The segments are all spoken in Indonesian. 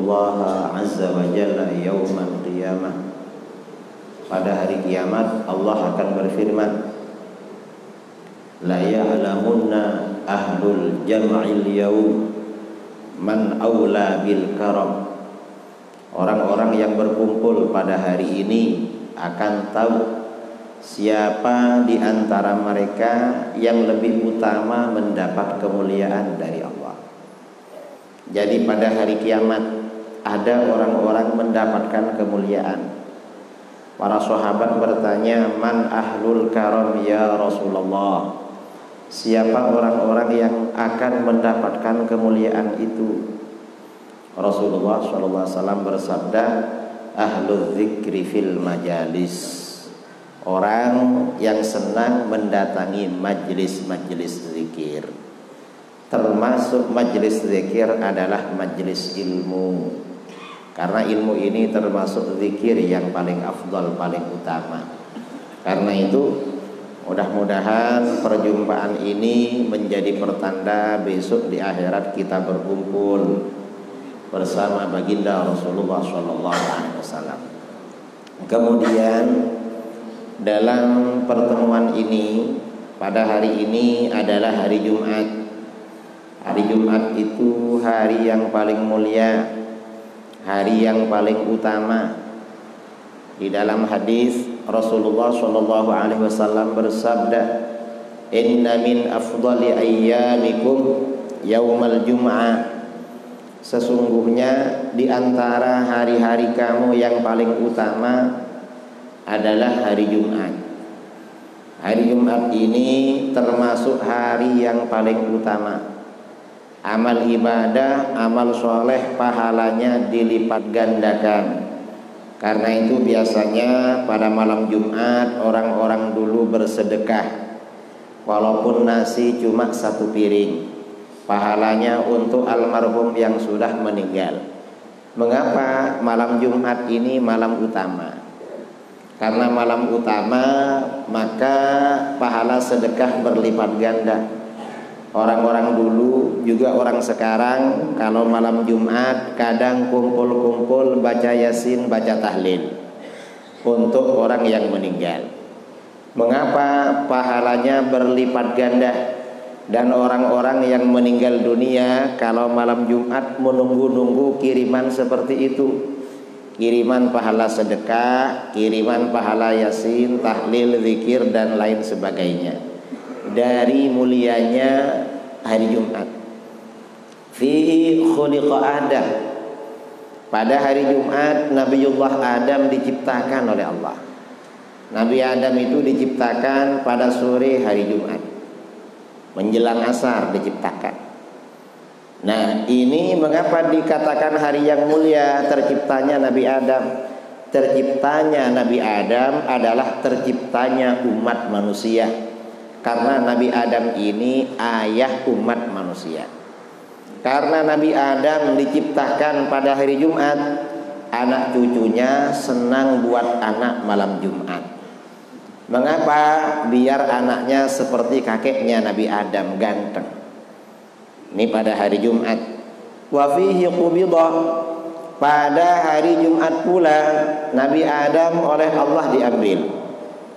Allah azza wa jalla yaumal qiyamah. Pada hari kiamat Allah akan berfirman, la ya'lamunna ahlul jam'il yaum man aula bil karam. Orang-orang yang berkumpul pada hari ini akan tahu siapa di antara mereka yang lebih utama mendapat kemuliaan dari Allah. Jadi pada hari kiamat ada orang-orang mendapatkan kemuliaan. Para sahabat bertanya, man ahlul karam ya Rasulullah? Siapa orang-orang yang akan mendapatkan kemuliaan itu? Rasulullah SAW bersabda, ahlul dzikri fil majalis. Orang yang senang mendatangi majlis-majlis zikir. Termasuk majlis zikir adalah majlis ilmu. Karena ilmu ini termasuk zikir yang paling afdal, paling utama. Karena itu mudah-mudahan perjumpaan ini menjadi pertanda besok di akhirat kita berkumpul bersama baginda Rasulullah SAW. Kemudian dalam pertemuan ini, pada hari ini adalah hari Jumat. Hari Jumat itu hari yang paling mulia, hari yang paling utama. Di dalam hadis Rasulullah SAW bersabda, inna min afdali ayyamikum yaumal jum'ah. Sesungguhnya di antara hari-hari kamu yang paling utama adalah hari Jumat. Hari Jumat ini termasuk hari yang paling utama. Amal ibadah, amal soleh pahalanya dilipat gandakan. Karena itu biasanya pada malam Jumat orang-orang dulu bersedekah, walaupun nasi cuma satu piring, pahalanya untuk almarhum yang sudah meninggal. Mengapa malam Jumat ini malam utama? Karena malam utama maka pahala sedekah berlipat ganda. Orang-orang dulu juga orang sekarang kalau malam Jumat kadang kumpul-kumpul baca Yasin, baca tahlil untuk orang yang meninggal. Mengapa pahalanya berlipat ganda? Dan orang-orang yang meninggal dunia kalau malam Jumat menunggu-nunggu kiriman seperti itu. Kiriman pahala sedekah, kiriman pahala Yasin, tahlil, zikir dan lain sebagainya. Dari mulianya hari Jumat. Fihi khuliqa Adam. Pada hari Jumat Nabiullah Adam diciptakan oleh Allah. Nabi Adam itu diciptakan pada sore hari Jumat, menjelang asar diciptakan. Nah, ini mengapa dikatakan hari yang mulia terciptanya Nabi Adam? Terciptanya Nabi Adam adalah terciptanya umat manusia. Karena Nabi Adam ini ayah umat manusia. Karena Nabi Adam diciptakan pada hari Jumat, anak cucunya senang buat anak malam Jumat. Mengapa? Biar anaknya seperti kakeknya Nabi Adam, ganteng. Ini pada hari Jumat. Wa fihi qubidah. Pada hari Jumat pula Nabi Adam oleh Allah diambil.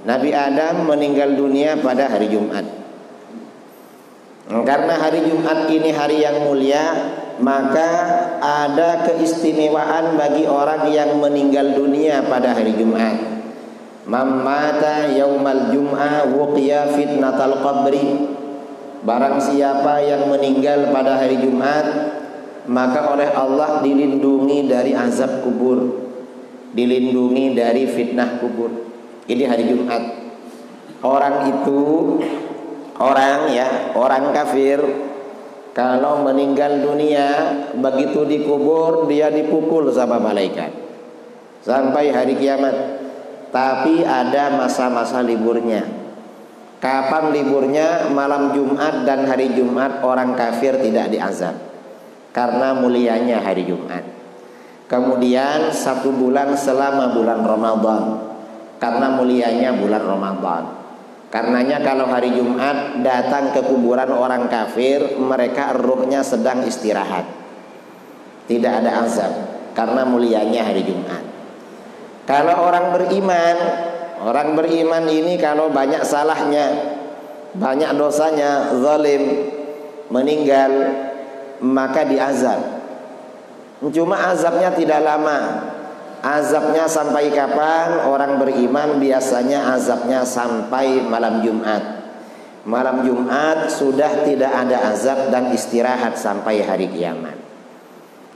Nabi Adam meninggal dunia pada hari Jumat. Karena hari Jumat ini hari yang mulia, maka ada keistimewaan bagi orang yang meninggal dunia pada hari Jumat. Man mata yaumal jum'ah wuqiya fitnatal qabri. Barang siapa yang meninggal pada hari Jumat, maka oleh Allah dilindungi dari azab kubur, dilindungi dari fitnah kubur. Ini hari Jumat. Orang itu, orang kafir, kalau meninggal dunia, begitu dikubur dia dipukul sama malaikat sampai hari kiamat. Tapi ada masa-masa liburnya. Kapan liburnya? Malam Jumat dan hari Jumat orang kafir tidak diazab karena mulianya hari Jumat. Kemudian 1 bulan selama bulan Ramadan karena mulianya bulan Ramadan. Karenanya kalau hari Jumat datang ke kuburan orang kafir, mereka ruhnya sedang istirahat, tidak ada azab. karena mulianya hari Jumat. Kalau orang beriman ini kalau banyak salahnya, banyak dosanya, zalim, meninggal, maka diazab. Cuma azabnya tidak lama. Azabnya sampai kapan? Orang beriman biasanya azabnya sampai malam Jumat. Malam Jumat sudah tidak ada azab dan istirahat sampai hari kiamat.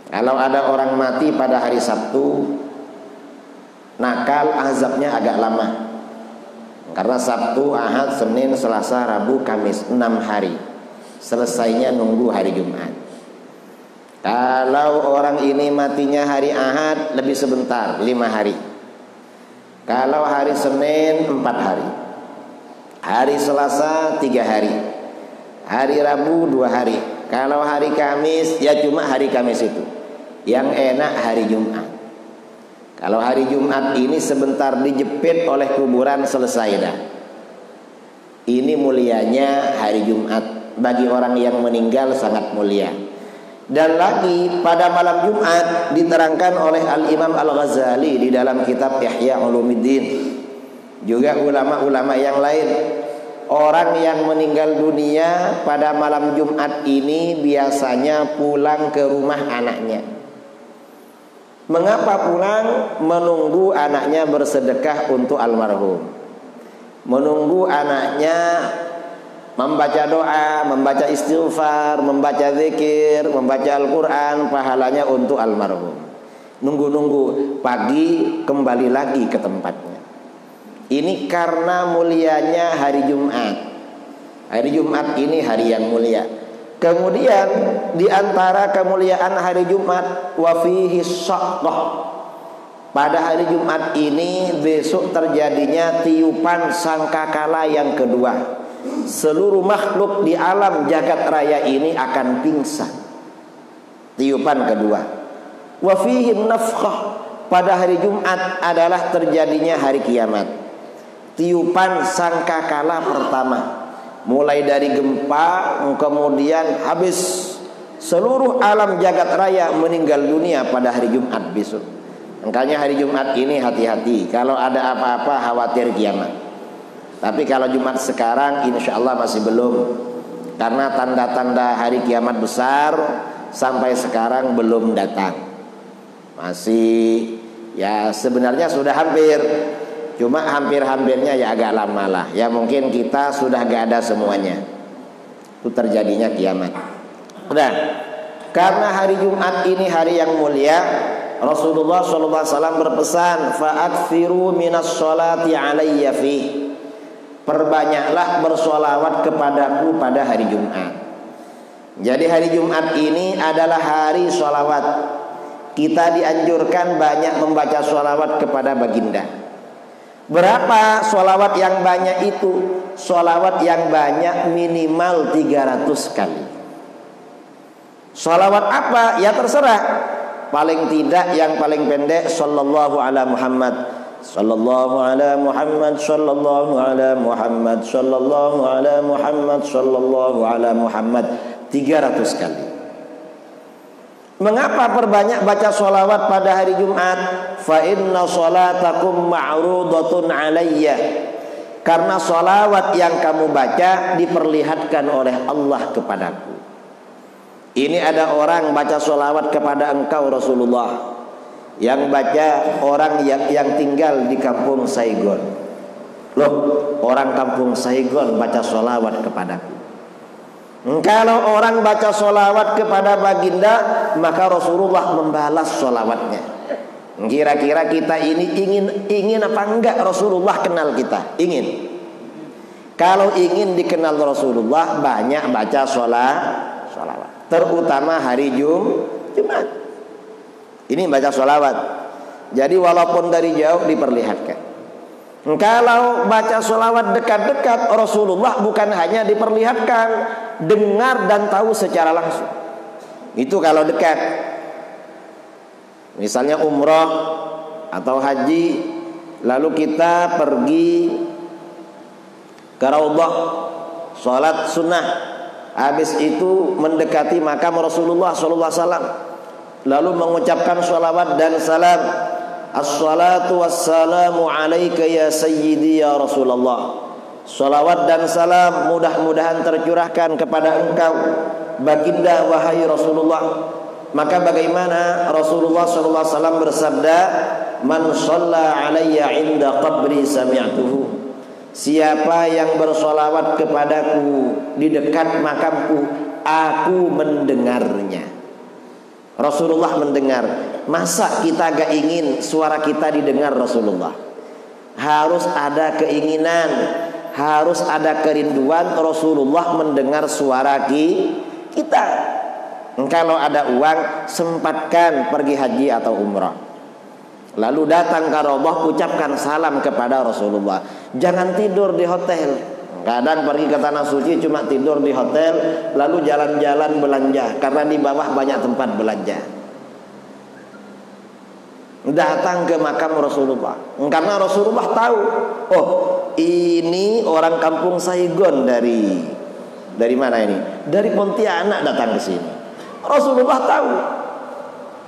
Kalau ada orang mati pada hari Sabtu, nakal, azabnya agak lama. Karena Sabtu, Ahad, Senin, Selasa, Rabu, Kamis, 6 hari. Selesainya nunggu hari Jumat. Kalau orang ini matinya hari Ahad, lebih sebentar, 5 hari. Kalau hari Senin, 4 hari. Hari Selasa 3 hari. Hari Rabu 2 hari. Kalau hari Kamis, ya cuma hari Kamis itu. Yang enak hari Jumat. Kalau hari Jumat ini sebentar dijepit oleh kuburan, selesai dah. Ini mulianya hari Jumat. Bagi orang yang meninggal sangat mulia. Dan lagi pada malam Jumat diterangkan oleh Al-Imam Al-Ghazali di dalam kitab Ihya Ulumuddin, juga ulama-ulama yang lain, orang yang meninggal dunia pada malam Jumat ini biasanya pulang ke rumah anaknya. Mengapa pulang? Menunggu anaknya bersedekah untuk almarhum, menunggu anaknya membaca doa, membaca istighfar, membaca zikir, membaca Al-Quran, pahalanya untuk almarhum. Nunggu-nunggu, pagi kembali lagi ke tempatnya. Ini karena mulianya hari Jumat. Hari Jumat ini hari yang mulia. Kemudian di antara kemuliaan hari Jumat, wa fihi syaqqah. Pada hari Jumat ini besok terjadinya tiupan sangkakala yang kedua. Seluruh makhluk di alam jagat raya ini akan pingsan. Tiupan kedua. Wa fihi nafkhah. Pada hari Jumat adalah terjadinya hari kiamat. Tiupan sangkakala pertama. Mulai dari gempa, kemudian habis. Seluruh alam jagat raya meninggal dunia pada hari Jumat besok. Makanya hari Jumat ini hati-hati. Kalau ada apa-apa khawatir kiamat. Tapi kalau Jumat sekarang insya Allah masih belum. Karena tanda-tanda hari kiamat besar sampai sekarang belum datang. Masih, ya sebenarnya sudah hampir. Cuma hampir-hampirnya ya agak lama lah. Ya mungkin kita sudah gak ada semuanya. Itu terjadinya kiamat. Udah. Karena hari Jumat ini hari yang mulia, Rasulullah SAW berpesan, fa'akthiru minas sholati alayya fi. Perbanyaklah bersolawat kepadaku pada hari Jumat. Jadi hari Jumat ini adalah hari solawat. Kita dianjurkan banyak membaca solawat kepada baginda. Berapa solawat yang banyak itu? Solawat yang banyak minimal 300 kali. Solawat apa? Ya terserah. Paling tidak yang paling pendek, sallallahu ala Muhammad, sallallahu ala Muhammad, sallallahu ala Muhammad, sallallahu ala Muhammad, sallallahu ala Muhammad, 300 kali. Mengapa perbanyak baca sholawat pada hari Jumat? Fa inna sholatakum ma'rudatun alayya. Karena sholawat yang kamu baca diperlihatkan oleh Allah kepadaku. Ini ada orang baca sholawat kepada engkau Rasulullah. Yang baca orang yang tinggal di kampung Saigon. Loh, orang kampung Saigon baca sholawat kepadaku. Kalau orang baca sholawat kepada baginda, maka Rasulullah membalas sholawatnya. Kira-kira kita ini ingin apa enggak Rasulullah kenal kita? Ingin. Kalau ingin dikenal Rasulullah, banyak baca sholawat. Terutama hari Jumat. Ini baca sholawat. Jadi walaupun dari jauh diperlihatkan. Kalau baca sholawat dekat-dekat, Rasulullah bukan hanya diperlihatkan, dengar dan tahu secara langsung. Itu kalau dekat. Misalnya umroh atau haji, lalu kita pergi ke Raudhah, sholat sunnah. Habis itu mendekati makam Rasulullah SAW. lalu mengucapkan salawat dan salam. Assalatu wassalamu alaika ya sayyidi ya Rasulullah. Salawat dan salam mudah-mudahan tercurahkan kepada engkau baginda wahai Rasulullah. Maka bagaimana Rasulullah SAW bersabda, man shalla alayya inda qabri sami'tuhu. Siapa yang bersolawat kepadaku di dekat makamku, aku mendengarnya. Rasulullah mendengar. Masa kita gak ingin suara kita didengar Rasulullah? Harus ada keinginan, harus ada kerinduan Rasulullah mendengar suara kita. Kalau ada uang, sempatkan pergi haji atau umrah. Lalu datang ke Raudhah, ucapkan salam kepada Rasulullah. Jangan tidur di hotel. Kadang pergi ke tanah suci cuma tidur di hotel, lalu jalan-jalan belanja karena di bawah banyak tempat belanja. Datang ke makam Rasulullah karena Rasulullah tahu, oh ini orang kampung Saigon dari mana ini? Dari Pontianak datang ke sini. Rasulullah tahu.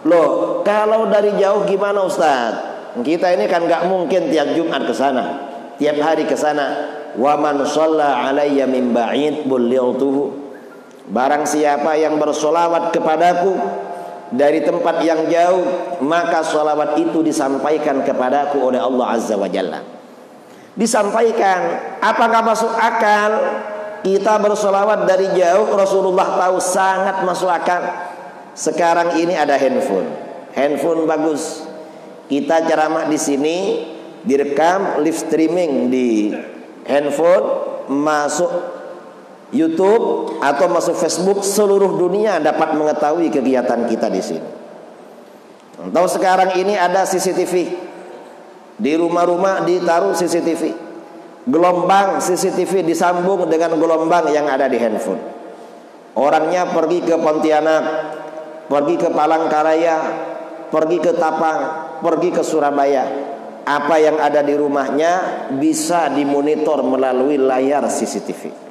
Loh, kalau dari jauh gimana Ustaz? Kita ini kan gak mungkin tiap Jumat ke sana, tiap hari ke sana. Wa man shalla alayya min ba'id bulliltuhu. Barang siapa yang bersolawat kepadaku dari tempat yang jauh, maka solawat itu disampaikan kepadaku oleh Allah Azza wa Jalla. Disampaikan. Apakah masuk akal kita bersolawat dari jauh? Rasulullah tahu sangat masuk akal. Sekarang ini ada handphone bagus. Kita ceramah di sini direkam, live streaming di handphone, masuk YouTube atau masuk Facebook, seluruh dunia dapat mengetahui kegiatan kita di sini. Tahu sekarang ini ada CCTV di rumah-rumah, ditaruh CCTV, gelombang CCTV disambung dengan gelombang yang ada di handphone. Orangnya pergi ke Pontianak, pergi ke Palangkaraya, pergi ke Tapang, pergi ke Surabaya. Apa yang ada di rumahnya bisa dimonitor melalui layar CCTV.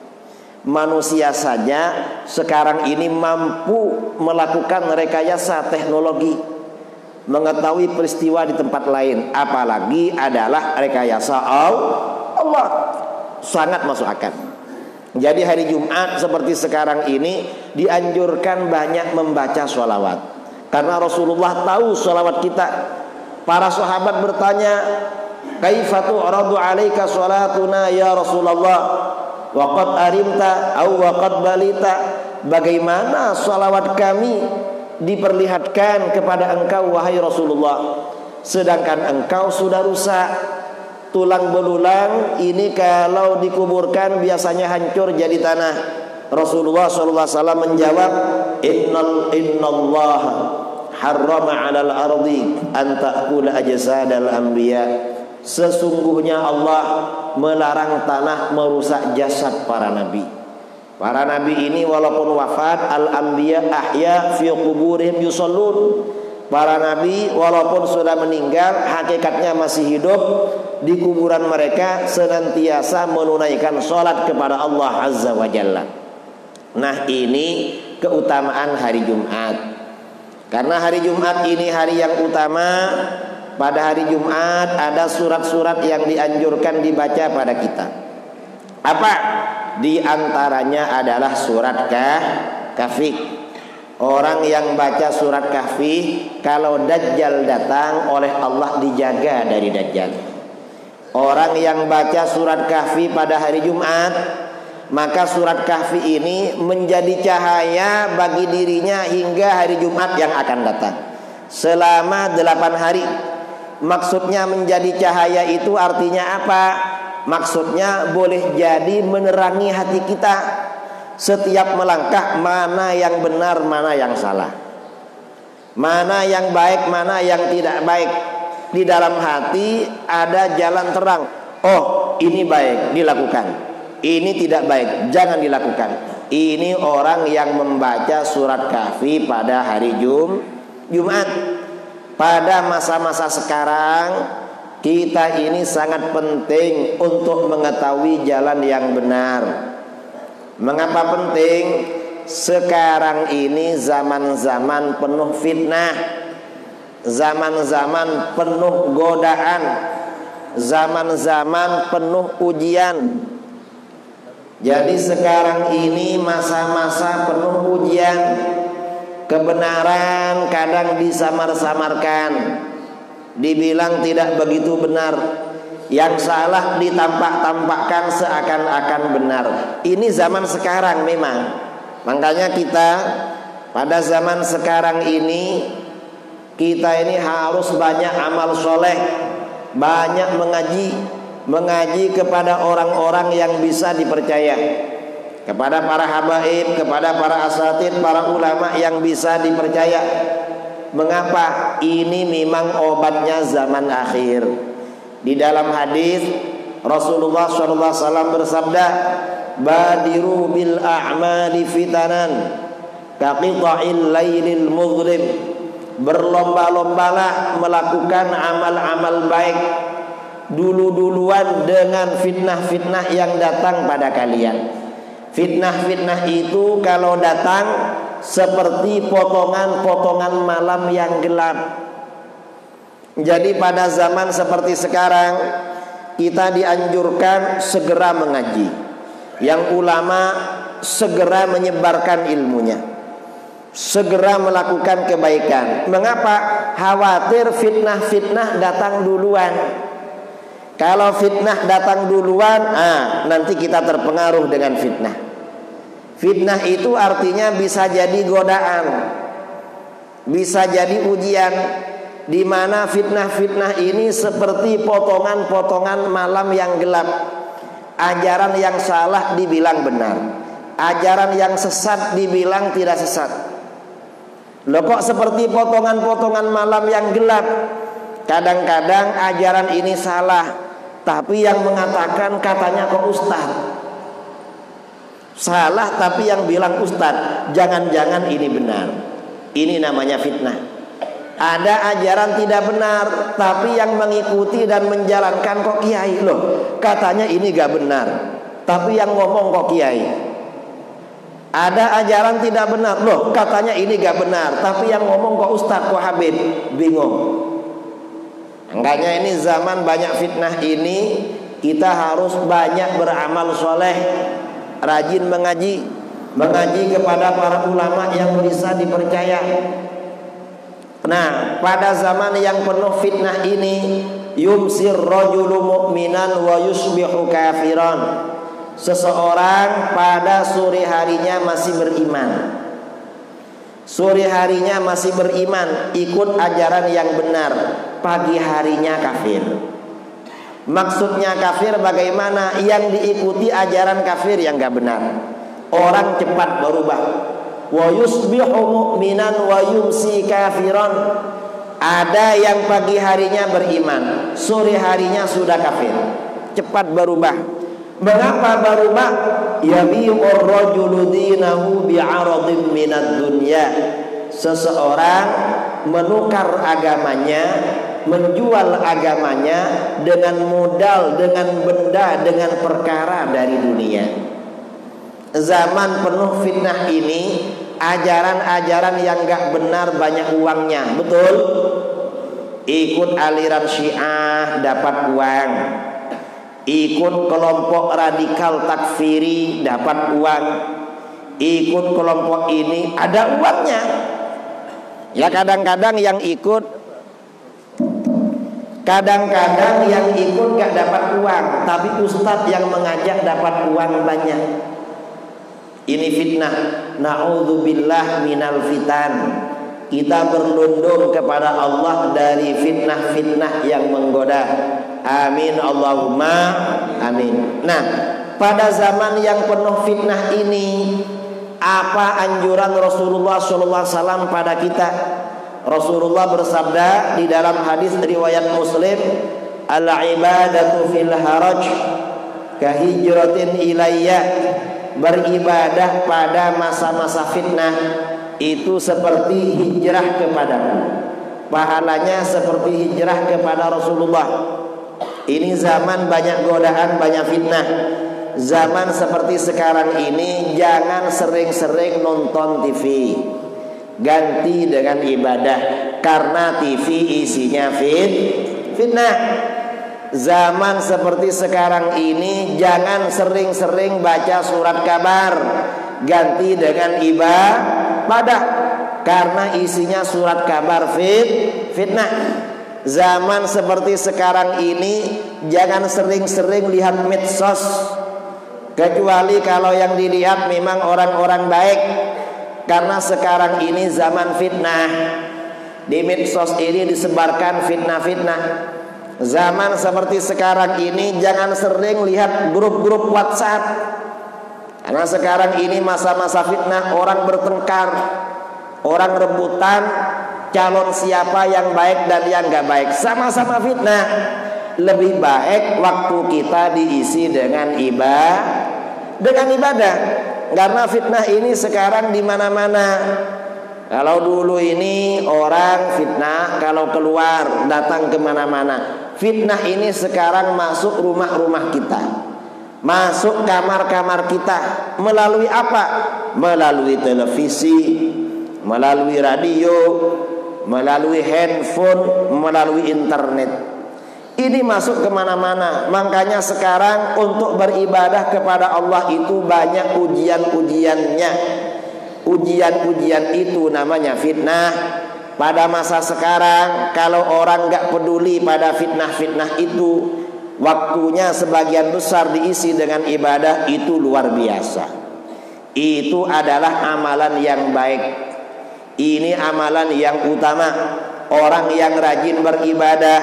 Manusia saja sekarang ini mampu melakukan rekayasa teknologi, mengetahui peristiwa di tempat lain, apalagi adalah rekayasa Allah. Sangat masuk akal. Jadi hari Jumat seperti sekarang ini dianjurkan banyak membaca sholawat, karena Rasulullah tahu sholawat kita. Para sahabat bertanya, kaifa tu'radu 'alaika salatuna ya Rasulullah wa qad arimta aw wa qad balita. Bagaimana salawat kami diperlihatkan kepada engkau wahai Rasulullah, sedangkan engkau sudah rusak, tulang belulang ini kalau dikuburkan biasanya hancur jadi tanah. Rasulullah SAW menjawab, Innallah harrama 'alal ardi an ta'kula ajsadal anbiya. Sesungguhnya Allah melarang tanah merusak jasad para nabi. Para nabi ini walaupun wafat, al-anbiya ahya fi quburihim yusallun. Para nabi walaupun sudah meninggal, hakikatnya masih hidup. Di kuburan mereka senantiasa menunaikan sholat kepada Allah Azza wa Jalla. Nah, ini keutamaan hari Jumat. Karena hari Jumat ini hari yang utama. Pada hari Jumat ada surat-surat yang dianjurkan dibaca pada kita. Apa? Di antaranya adalah surat Kahfi. Orang yang baca surat Kahfi, kalau Dajjal datang oleh Allah dijaga dari Dajjal. Orang yang baca surat Kahfi pada hari Jumat, maka surat Kahfi ini menjadi cahaya bagi dirinya hingga hari Jumat yang akan datang, selama 8 hari. Maksudnya menjadi cahaya itu artinya apa? Maksudnya boleh jadi menerangi hati kita. Setiap melangkah, mana yang benar, mana yang salah, mana yang baik, mana yang tidak baik. Di dalam hati ada jalan terang. Oh, ini baik, dilakukan. Ini tidak baik, jangan dilakukan. Ini orang yang membaca surat Kahfi pada hari Jumat. Pada masa-masa sekarang, kita ini sangat penting untuk mengetahui jalan yang benar. Mengapa penting? sekarang ini zaman-zaman penuh fitnah, zaman-zaman penuh godaan, zaman-zaman penuh ujian. Jadi sekarang ini masa-masa penuh ujian. Kebenaran kadang disamar-samarkan, dibilang tidak begitu benar. Yang salah ditampak-tampakkan seakan-akan benar. Ini zaman sekarang memang. Makanya kita pada zaman sekarang ini, kita ini harus banyak amal soleh, banyak mengaji kepada orang-orang yang bisa dipercaya, kepada para habaib, kepada para asatid, para ulama yang bisa dipercaya. Mengapa? Ini memang obatnya zaman akhir. Di dalam hadis Rasulullah SAW bersabda, badiru bil a'mali fitanan kaqita'il lailil mudhrib. Berlomba-lombalah melakukan amal-amal baik dulu-duluan dengan fitnah-fitnah yang datang pada kalian. Fitnah-fitnah itu kalau datang seperti potongan-potongan malam yang gelap. Jadi pada zaman seperti sekarang, kita dianjurkan segera mengaji. Yang ulama segera menyebarkan ilmunya, segera melakukan kebaikan. Mengapa? Khawatir fitnah-fitnah datang duluan. Kalau fitnah datang duluan, nanti kita terpengaruh dengan fitnah. Fitnah itu artinya bisa jadi godaan, bisa jadi ujian, di mana fitnah-fitnah ini seperti potongan-potongan malam yang gelap. Ajaran yang salah dibilang benar, ajaran yang sesat dibilang tidak sesat. Loh, kok seperti potongan-potongan malam yang gelap? Kadang-kadang ajaran ini salah, tapi yang mengatakan katanya kok ustaz. Salah tapi yang bilang ustaz. Jangan-jangan ini benar. Ini namanya fitnah. Ada ajaran tidak benar, tapi yang mengikuti dan menjalankan kok kiai. Loh, katanya ini gak benar, tapi yang ngomong kok kiai. Ada ajaran tidak benar, loh katanya ini gak benar, tapi yang ngomong kok ustaz, kok habib. Bingung. Makanya ini zaman banyak fitnah ini, kita harus banyak beramal soleh, rajin mengaji kepada para ulama yang bisa dipercaya. Nah, pada zaman yang penuh fitnah ini, yumsir rajulu mu'minan wa yusbihu kafiran. Seseorang pada sore harinya masih beriman, sore harinya masih beriman, ikut ajaran yang benar, pagi harinya kafir. Maksudnya kafir bagaimana? Yang diikuti ajaran kafir yang gak benar. Orang cepat berubah. Wa yusbihu mu'minan wa yumsi kafiran. Ada yang pagi harinya beriman, sore harinya sudah kafir, cepat berubah. Mengapa berubah? Yabi'ur rajulu dinahu bi'aradin minad dunya. Seseorang menukar agamanya, menjual agamanya dengan modal, dengan benda, dengan perkara dari dunia. Zaman penuh fitnah ini, ajaran-ajaran yang gak benar banyak uangnya. Betul? Ikut aliran Syiah dapat uang, ikut kelompok radikal takfiri dapat uang, ikut kelompok ini ada uangnya. Ya kadang-kadang yang ikut gak dapat uang, tapi ustadz yang mengajak dapat uang banyak. Ini fitnah. Na'udzubillah minal fitan. Kita berlindung kepada Allah dari fitnah-fitnah yang menggoda. Amin Allahumma amin. Nah, pada zaman yang penuh fitnah ini, apa anjuran Rasulullah SAW pada kita? Rasulullah bersabda di dalam hadis riwayat Muslim, al-ibadatu fil haraj kahijratin ilayya. Beribadah pada masa-masa fitnah itu seperti hijrah kepadaku, pahalanya seperti hijrah kepada Rasulullah. Ini zaman banyak godaan, banyak fitnah. zaman seperti sekarang ini jangan sering-sering nonton TV. Ganti dengan ibadah, karena TV isinya fitnah. Zaman seperti sekarang ini jangan sering-sering baca surat kabar, ganti dengan ibadah, karena isinya surat kabar fitnah. Zaman seperti sekarang ini jangan sering-sering lihat medsos, kecuali kalau yang dilihat memang orang-orang baik. Karena sekarang ini zaman fitnah. Di medsos ini disebarkan fitnah-fitnah. Zaman seperti sekarang ini jangan sering lihat grup-grup WhatsApp. Karena sekarang ini masa-masa fitnah, orang bertengkar, orang rebutan calon siapa yang baik dan yang gak baik, sama-sama fitnah. Lebih baik waktu kita diisi dengan ibadah. Karena fitnah ini sekarang di mana-mana. Kalau dulu ini orang fitnah kalau keluar datang ke mana-mana. Fitnah ini sekarang masuk rumah-rumah kita, masuk kamar-kamar kita. Melalui apa? Melalui televisi, melalui radio, melalui handphone, melalui internet. Ini masuk kemana-mana. Makanya sekarang untuk beribadah kepada Allah itu banyak ujian-ujiannya. Ujian-ujian itu namanya fitnah. Pada masa sekarang kalau orang gak peduli pada fitnah-fitnah itu, waktunya sebagian besar diisi dengan ibadah, itu luar biasa. Itu adalah amalan yang baik. Ini amalan yang utama. Orang yang rajin beribadah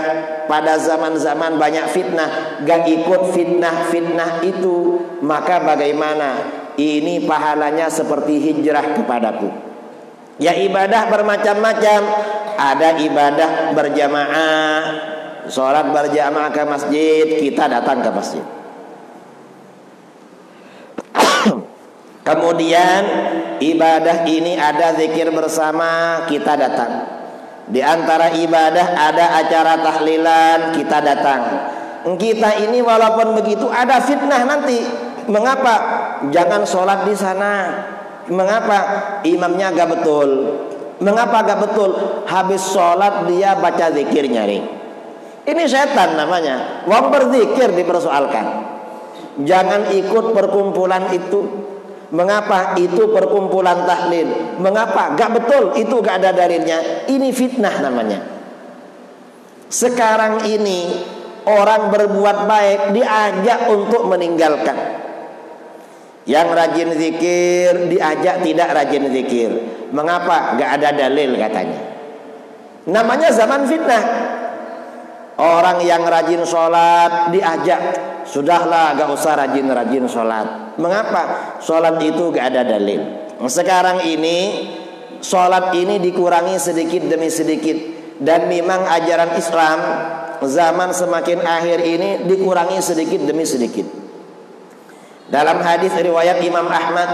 pada zaman-zaman banyak fitnah, gak ikut fitnah-fitnah itu, maka bagaimana? Ini pahalanya seperti hijrah kepadaku. Ya, ibadah bermacam-macam. Ada ibadah berjamaah, sholat berjamaah ke masjid, kita datang ke masjid. Kemudian ibadah ini ada zikir bersama, kita datang. Di antara ibadah ada acara tahlilan, kita datang. Kita ini walaupun begitu ada fitnah nanti. Mengapa? Jangan sholat di sana. Mengapa? Imamnya gak betul. Mengapa gak betul? Habis sholat dia baca zikir nyaring. Ini setan namanya. Wong berzikir dipersoalkan. Jangan ikut perkumpulan itu. Mengapa? Itu perkumpulan tahlil. Mengapa? Gak betul, itu gak ada dalilnya. Ini fitnah namanya. Sekarang ini orang berbuat baik diajak untuk meninggalkan. Yang rajin zikir diajak tidak rajin zikir. Mengapa? Gak ada dalil katanya. Namanya zaman fitnah. Orang yang rajin sholat diajak, sudahlah gak usah rajin-rajin sholat. Mengapa? Sholat itu gak ada dalil. Sekarang ini sholat ini dikurangi sedikit demi sedikit. Dan memang ajaran Islam zaman semakin akhir ini dikurangi sedikit demi sedikit. Dalam hadis riwayat Imam Ahmad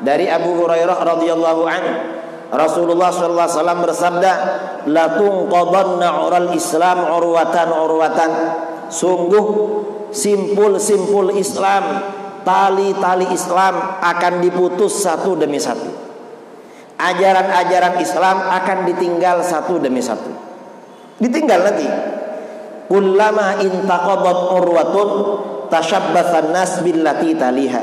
dari Abu Hurairah radhiyallahu anhu, Rasulullah sallallahu alaihi wasallam bersabda, la tunqadanna ural Islam urwatan. Sungguh simpul-simpul Islam, tali-tali Islam akan diputus satu demi satu. Ajaran-ajaran Islam akan ditinggal satu demi satu. Ditinggal nanti. Kullama intaqadat urwatun tashabbathan nas billati taliha.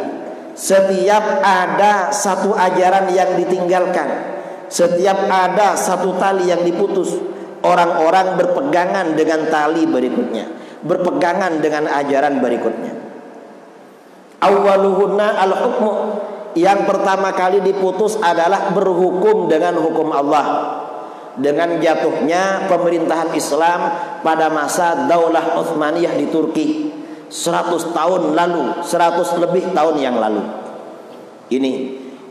Setiap ada satu ajaran yang ditinggalkan, setiap ada satu tali yang diputus, orang-orang berpegangan dengan tali berikutnya, berpegangan dengan ajaran berikutnya. Awwaluhunna al-hukmu. Yang pertama kali diputus adalah berhukum dengan hukum Allah. Dengan jatuhnya pemerintahan Islam pada masa Daulah Utsmaniyah di Turki 100 tahun lalu, 100 lebih tahun yang lalu. Ini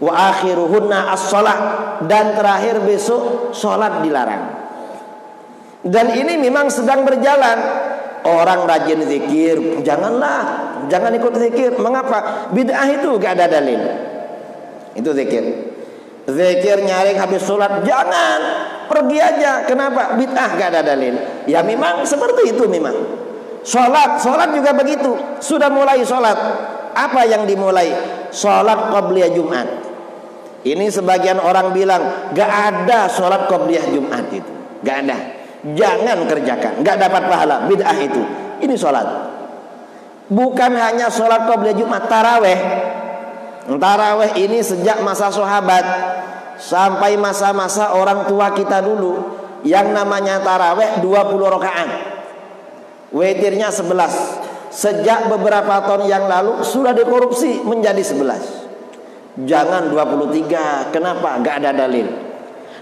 wa akhiruhunna as-shalah, dan terakhir besok sholat dilarang. Dan ini memang sedang berjalan. Orang rajin zikir, jangan ikut zikir. Mengapa? Bid'ah itu gak ada dalil. Itu zikir. Zikir nyaring habis sholat, jangan, pergi aja. Kenapa? Bid'ah, gak ada dalil. Ya memang seperti itu memang. Sholat juga begitu. Sudah mulai sholat, Apa yang dimulai? Sholat qobliyah Jumat. Ini sebagian orang bilang gak ada sholat qobliyah Jumat itu, gak ada. Jangan kerjakan, gak dapat pahala, bid'ah itu. Ini sholat. Bukan hanya sholat qobliyah Jumat, taraweh. Taraweh ini sejak masa sahabat sampai masa-masa orang tua kita dulu. Yang namanya taraweh 20 rakaat. Witirnya 11. Sejak beberapa tahun yang lalu sudah dikorupsi menjadi 11. Jangan 23. Kenapa? Gak ada dalil.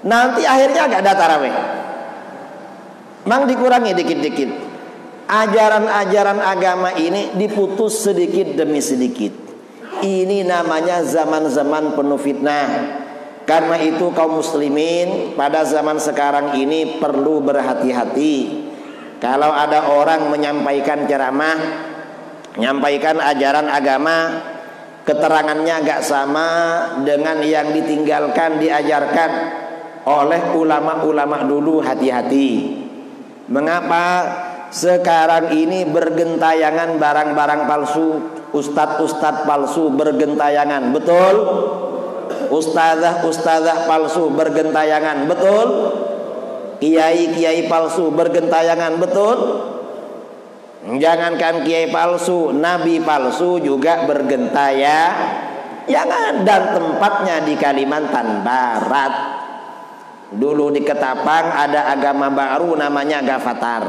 Nanti akhirnya gak ada taraweh. Mang dikurangi dikit-dikit. Ajaran-ajaran agama ini diputus sedikit demi sedikit. Ini namanya zaman-zaman penuh fitnah. Karena itu kaum muslimin pada zaman sekarang ini perlu berhati-hati. Kalau ada orang menyampaikan ceramah, menyampaikan ajaran agama, keterangannya gak sama dengan yang ditinggalkan, diajarkan oleh ulama-ulama dulu, hati-hati. Mengapa sekarang ini bergentayangan barang-barang palsu, ustadz-ustadz palsu bergentayangan, betul? Ustazah-ustazah palsu bergentayangan, betul? Kiai-kiai palsu bergentayangan, betul? Jangankan kiai palsu, nabi palsu juga bergentayangan. Dan tempatnya di Kalimantan Barat. Dulu di Ketapang ada agama baru namanya Gafatar.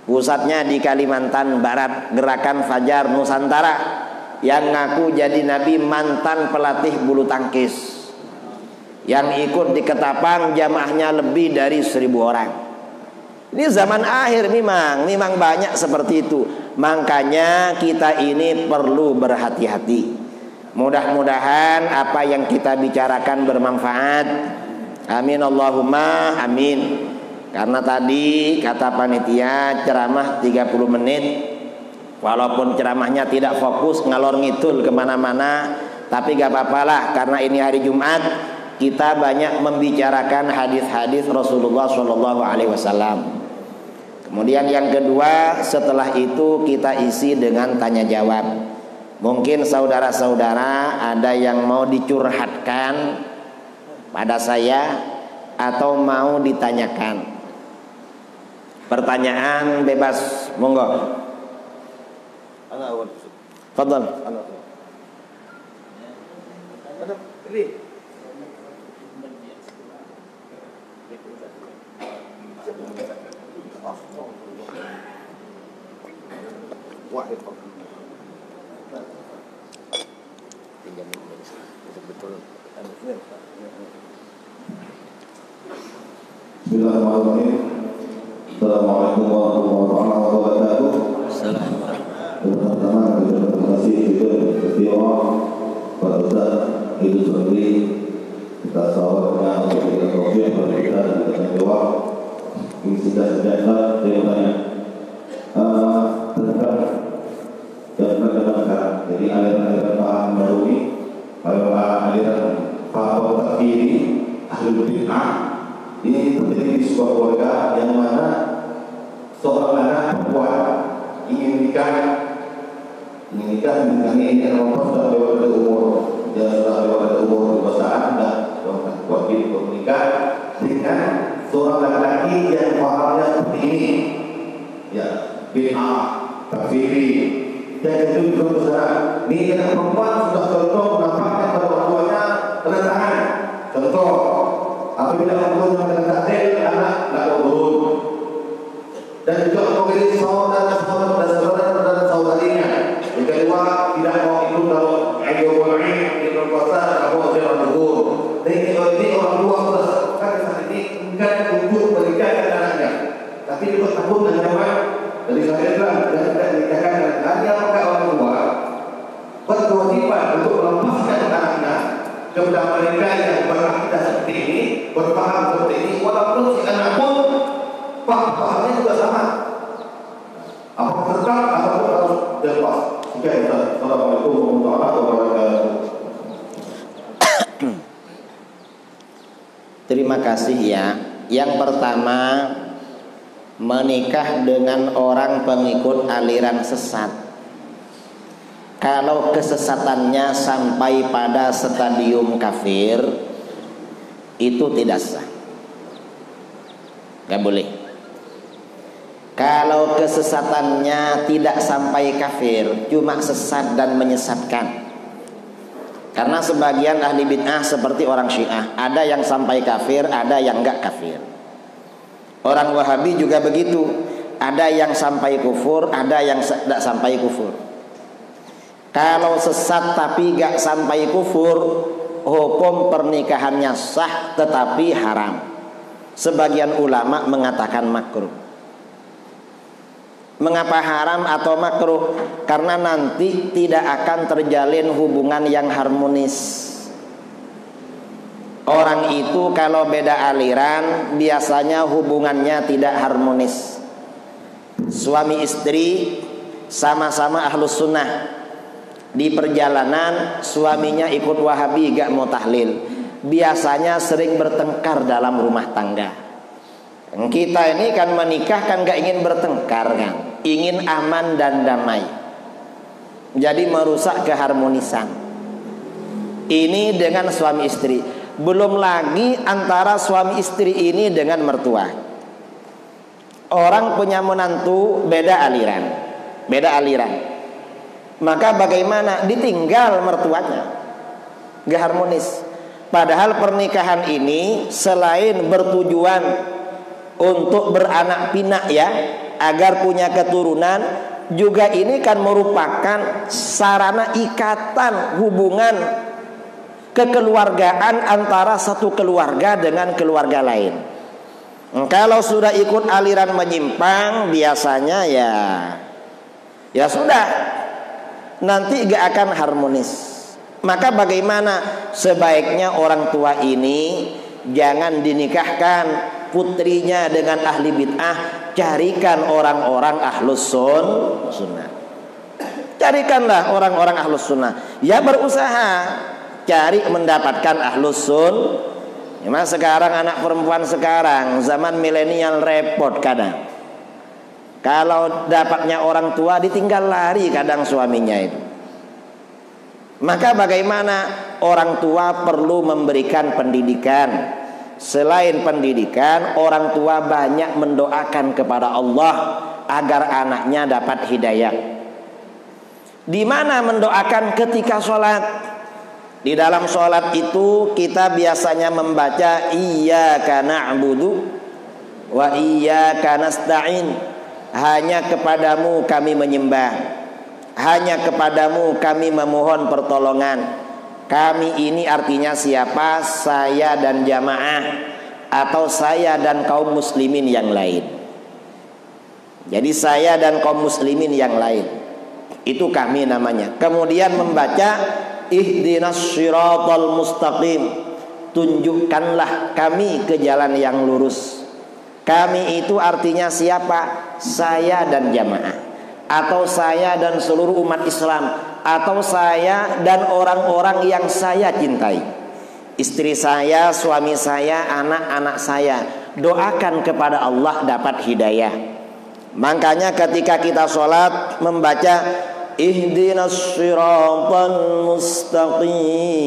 Pusatnya di Kalimantan Barat, Gerakan Fajar Nusantara, yang ngaku jadi nabi mantan pelatih bulu tangkis. Yang ikut di Ketapang jamaahnya lebih dari 1.000 orang. Ini zaman akhir memang banyak seperti itu. Makanya kita ini perlu berhati-hati. Mudah-mudahan apa yang kita bicarakan bermanfaat. Amin Allahumma amin. Karena tadi kata panitia ceramah 30 menit. Walaupun ceramahnya tidak fokus, ngalor ngidul kemana-mana, tapi gak apa-apalah. Karena ini hari Jumat, kita banyak membicarakan hadis-hadis Rasulullah SAW. Kemudian yang kedua, setelah itu kita isi dengan tanya jawab. Mungkin saudara-saudara ada yang mau dicurhatkan pada saya atau mau ditanyakan. Pertanyaan bebas, monggo. Fadhal. Bismillahirrahmanirrahim. Assalamualaikum warahmatullahi wabarakatuh. Pertama terima kasih ketua Pak Ustaz Ibu Sendiri kita sawarnya untuk kita taufik pada kita dan jawab ini sudah terima tentang dan perkembangan. Jadi aliran-aliran paham baru ini, aliran paham takfiri ahlul bid'ah ini terjadi di sebuah keluarga yang mana seorang anak perempuan ingin nikah ini perempuan sudah lewat dari umur, dia sudah lewat dari umur dewasaan dan wajib menikah dengan seorang laki-laki yang pahamnya seperti ini, ya bid'ah, takfiri. Dan itu juga besar. Ini anak perempuan sudah contoh menampakkan pada orang tuanya tanda tangan. Contoh, apabila orang tuanya tanda takdir, anak tidak turun. Dan juga mengirim saudara dan saudarinya. Yang kedua, tidak mau ikut dalam ideologi di berkuasa, tidak mau jalan turun. Dan ini orang tua sudah sepakat saat ini enggan untuk menikahkan anaknya. Tapi juga takut dan jawab dari sahabat dan tidak menikahkan anaknya, maka orang tua berkewajiban untuk melepaskan anaknya kepada mereka yang berakidah seperti ini, berpaham seperti ini, walaupun si anak pun pahamnya juga sama. Apakah tetap ataupun harus dilepas? Assalamualaikum warahmatullahi wabarakatuh. Terima kasih ya. Yang pertama, menikah dengan orang pengikut aliran sesat. kalau kesesatannya sampai pada stadium kafir, itu tidak sah. Gak boleh. Kalau kesesatannya tidak sampai kafir, cuma sesat dan menyesatkan. Karena sebagian ahli bid'ah seperti orang Syiah, ada yang sampai kafir, ada yang enggak kafir. Orang Wahabi juga begitu, ada yang sampai kufur, ada yang tidak sampai kufur. Kalau sesat tapi enggak sampai kufur, hukum pernikahannya sah tetapi haram. Sebagian ulama mengatakan makruh. Mengapa haram atau makruh? Karena nanti tidak akan terjalin hubungan yang harmonis. Orang itu kalau beda aliran biasanya hubungannya tidak harmonis. Suami istri sama-sama ahlus sunnah, di perjalanan suaminya ikut Wahabi gak mau tahlil, biasanya sering bertengkar dalam rumah tangga. Kita ini kan menikah kan gak ingin bertengkar kan, ingin aman dan damai. Jadi merusak keharmonisan. Ini dengan suami istri. Belum lagi antara suami istri ini dengan mertua. Orang punya menantu beda aliran, beda aliran. Maka bagaimana? Ditinggal mertuanya, gak harmonis. Padahal pernikahan ini selain bertujuan untuk beranak pinak ya, agar punya keturunan, juga ini kan merupakan sarana ikatan hubungan kekeluargaan antara satu keluarga dengan keluarga lain. Kalau sudah ikut aliran menyimpang, biasanya ya sudah, nanti gak akan harmonis. Maka bagaimana? Sebaiknya orang tua ini jangan dinikahkan putrinya dengan ahli bid'ah. Carikan orang-orang ahlus sunnah. Carikanlah orang-orang ahlus sunnah. Ya berusaha cari mendapatkan ahlus sunnah. Memang sekarang anak perempuan sekarang zaman milenial repot kadang. Kalau dapatnya orang tua ditinggal lari kadang suaminya itu. Maka bagaimana? Orang tua perlu memberikan pendidikan. Selain pendidikan, orang tua banyak mendoakan kepada Allah agar anaknya dapat hidayah. Di mana mendoakan? Ketika sholat. Di dalam sholat itu kita biasanya membaca Iyyaka na'budu wa iyyaka nasta'in. Hanya kepadamu kami menyembah, hanya kepadamu kami memohon pertolongan. Kami ini artinya siapa? Saya dan jamaah, atau saya dan kaum muslimin yang lain. Jadi saya dan kaum muslimin yang lain, itu kami namanya. Kemudian membaca Ihdinas siratal mustaqim. Tunjukkanlah kami ke jalan yang lurus. Kami itu artinya siapa? Saya dan jamaah, atau saya dan seluruh umat Islam, atau saya dan orang-orang yang saya cintai. Istri saya, suami saya, anak-anak saya. Doakan kepada Allah dapat hidayah. Makanya ketika kita sholat membaca Ihdinas siratal mustaqim,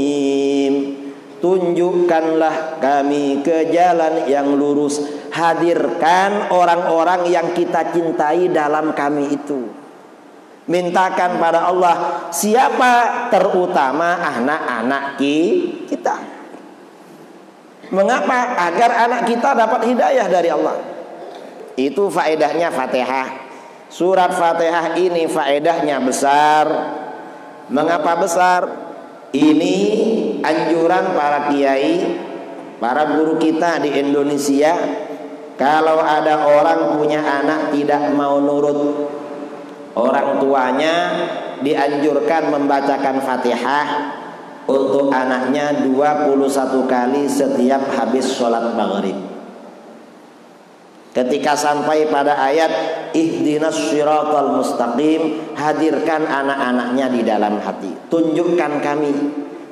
tunjukkanlah kami ke jalan yang lurus. Hadirkan orang-orang yang kita cintai dalam kami itu. Mintakan pada Allah siapa? Terutama anak-anak kita. Mengapa? Agar anak kita dapat hidayah dari Allah. Itu faedahnya Fatihah. Surat Fatihah ini faedahnya besar. Mengapa besar? Ini anjuran para kiai, para guru kita di Indonesia. Kalau ada orang punya anak tidak mau nurut orang tuanya, dianjurkan membacakan Fatihah untuk anaknya 21 kali setiap habis sholat maghrib. Ketika sampai pada ayat Ihdinas siratal mustaqim, hadirkan anak-anaknya di dalam hati. Tunjukkan kami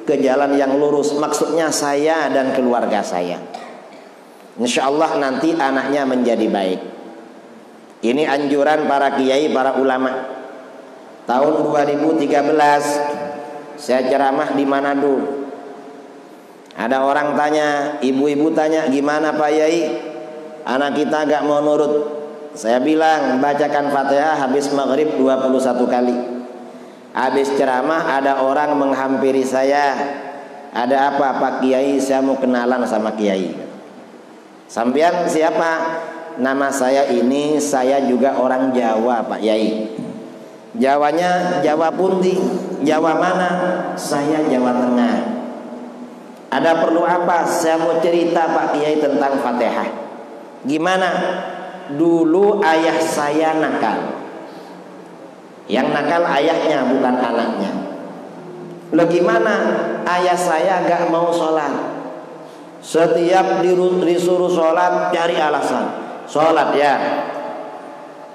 ke jalan yang lurus. Maksudnya saya dan keluarga saya. Insya Allah nanti anaknya menjadi baik. Ini anjuran para kiai, para ulama. tahun 2013 saya ceramah di Manado. Ada orang tanya, ibu-ibu tanya, gimana Pak Yai, anak kita gak mau nurut. Saya bilang, bacakan Fatihah habis maghrib 21 kali. Habis ceramah ada orang menghampiri saya, ada apa Pak Kiai, saya mau kenalan sama Kiai. Sampean siapa? Nama saya ini, saya juga orang Jawa Pak Yai. Jawanya Jawa Pundi. Jawa mana? Saya Jawa Tengah. Ada perlu apa? Saya mau cerita Pak Kiai tentang Fatihah. Gimana? Dulu ayah saya nakal. Yang nakal ayahnya, bukan anaknya. Loh gimana? Ayah saya gak mau sholat. Setiap disuruh sholat cari alasan. Sholat ya.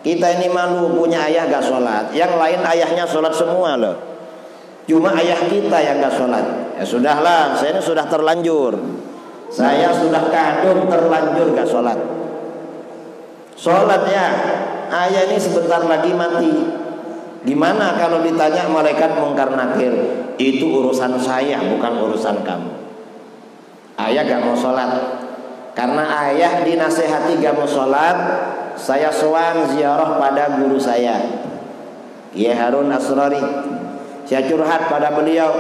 Kita ini malu punya ayah gak sholat. Yang lain ayahnya sholat semua loh. Cuma ayah kita yang gak sholat. Ya sudahlah, saya ini sudah terlanjur. Saya sudah kadung terlanjur gak sholat. Sholat ya. Ayah ini sebentar lagi mati. Gimana kalau ditanya malaikat mungkar nakir? Itu urusan saya, bukan urusan kamu. Ayah gak mau sholat. Karena ayah dinasehati gak mau sholat, saya sowan ziarah pada guru saya, Kiai Harun Asrori. Saya curhat pada beliau,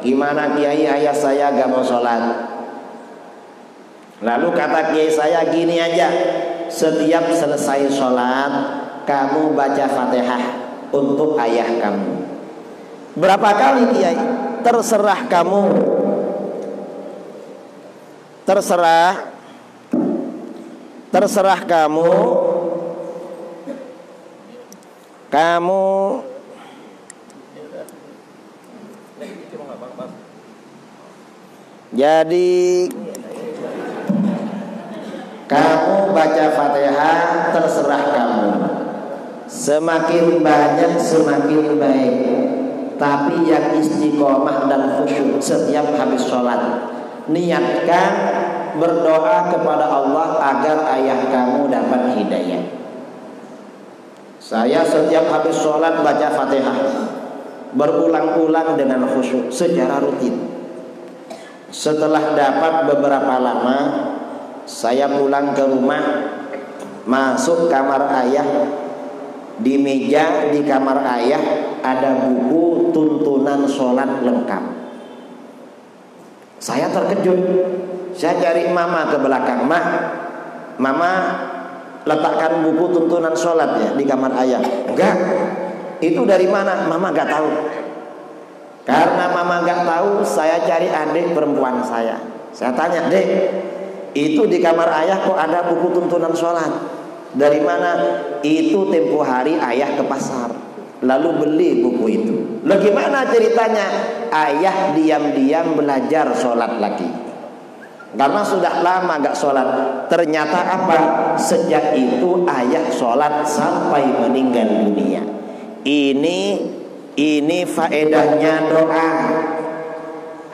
gimana Kiai, ayah saya gak mau sholat. Lalu kata Kiai saya gini aja, setiap selesai sholat kamu baca Fatihah untuk ayah kamu. Berapa kali Kiai? Terserah kamu. Terserah kamu. Jadi kamu baca Fatihah, terserah kamu. Semakin banyak semakin baik. Tapi yang istiqomah dan khusyuk setiap habis sholat, niatkan berdoa kepada Allah agar ayah kamu dapat hidayah. Saya setiap habis sholat baca Fatihah berulang-ulang dengan khusyuk secara rutin. Setelah dapat beberapa lama, saya pulang ke rumah, masuk kamar ayah. Di meja di kamar ayah ada buku tuntunan sholat lengkap. Saya terkejut. Saya cari mama ke belakang. Mama letakkan buku tuntunan sholat ya di kamar ayah. Enggak. Itu dari mana? Mama gak tahu. Karena mama gak tahu, saya cari adik perempuan saya. Saya tanya, Dek, itu di kamar ayah kok ada buku tuntunan sholat? Dari mana? Itu tempo hari ayah ke pasar, lalu beli buku itu. Loh gimana ceritanya? Ayah diam-diam belajar sholat lagi. Karena sudah lama gak sholat. Ternyata apa? Sejak itu ayah sholat sampai meninggal dunia. Ini faedahnya doa.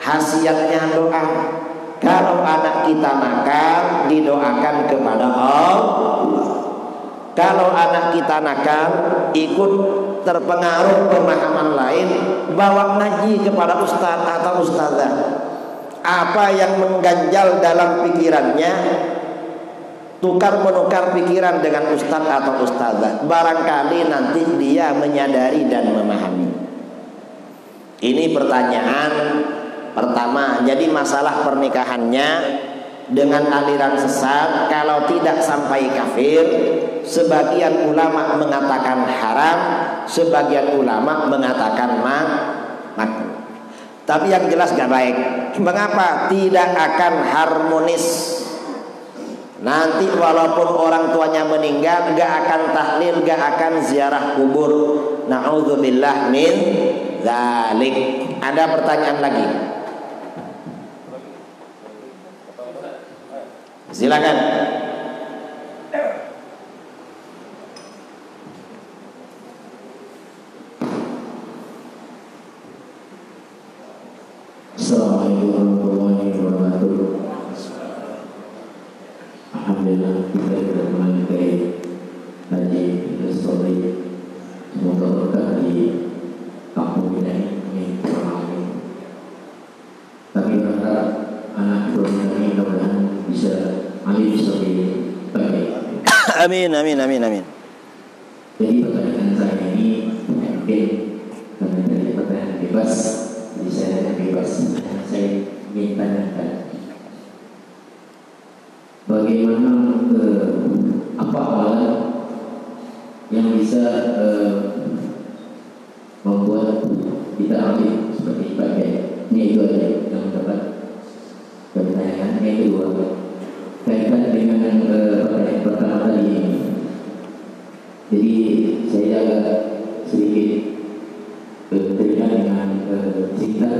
Khasiatnya doa. Kalau anak kita nakal, didoakan kepada Allah. Kalau anak kita nakal, ikut terpengaruh pemahaman lain, bawa ngaji kepada ustaz atau ustazah. Apa yang mengganjal dalam pikirannya, tukar menukar pikiran dengan ustaz atau ustazah. Barangkali nanti dia menyadari dan memahami. Ini pertanyaan pertama. Jadi masalah pernikahannya dengan aliran sesat, kalau tidak sampai kafir, sebagian ulama mengatakan haram, sebagian ulama mengatakan makruh. Tapi yang jelas gak baik. Mengapa? Tidak akan harmonis. Nanti walaupun orang tuanya meninggal, gak akan tahlil, gak akan ziarah kubur. Na'udzubillah min dzalik. Ada pertanyaan lagi? Silakan. Assalamualaikum warahmatullahi wabarakatuh. Alhamdulillah kita sudah mengikuti haji Sobri. Semoga berkah di Amin, amin, amin, amin. Jadi pertanyaan saya ini mungkin karena dari pertanyaan bebas, jadi saya dengan bebas. Saya ingin tanyakan, bagaimana apa amalan yang bisa membuat kita aktif seperti ibadah? Ini itu aja yang dapat pertanyaan. Yang kedua, kaitan dengan pertanyaan pertama tadi ini. Jadi saya agak sedikit teringat dengan cerita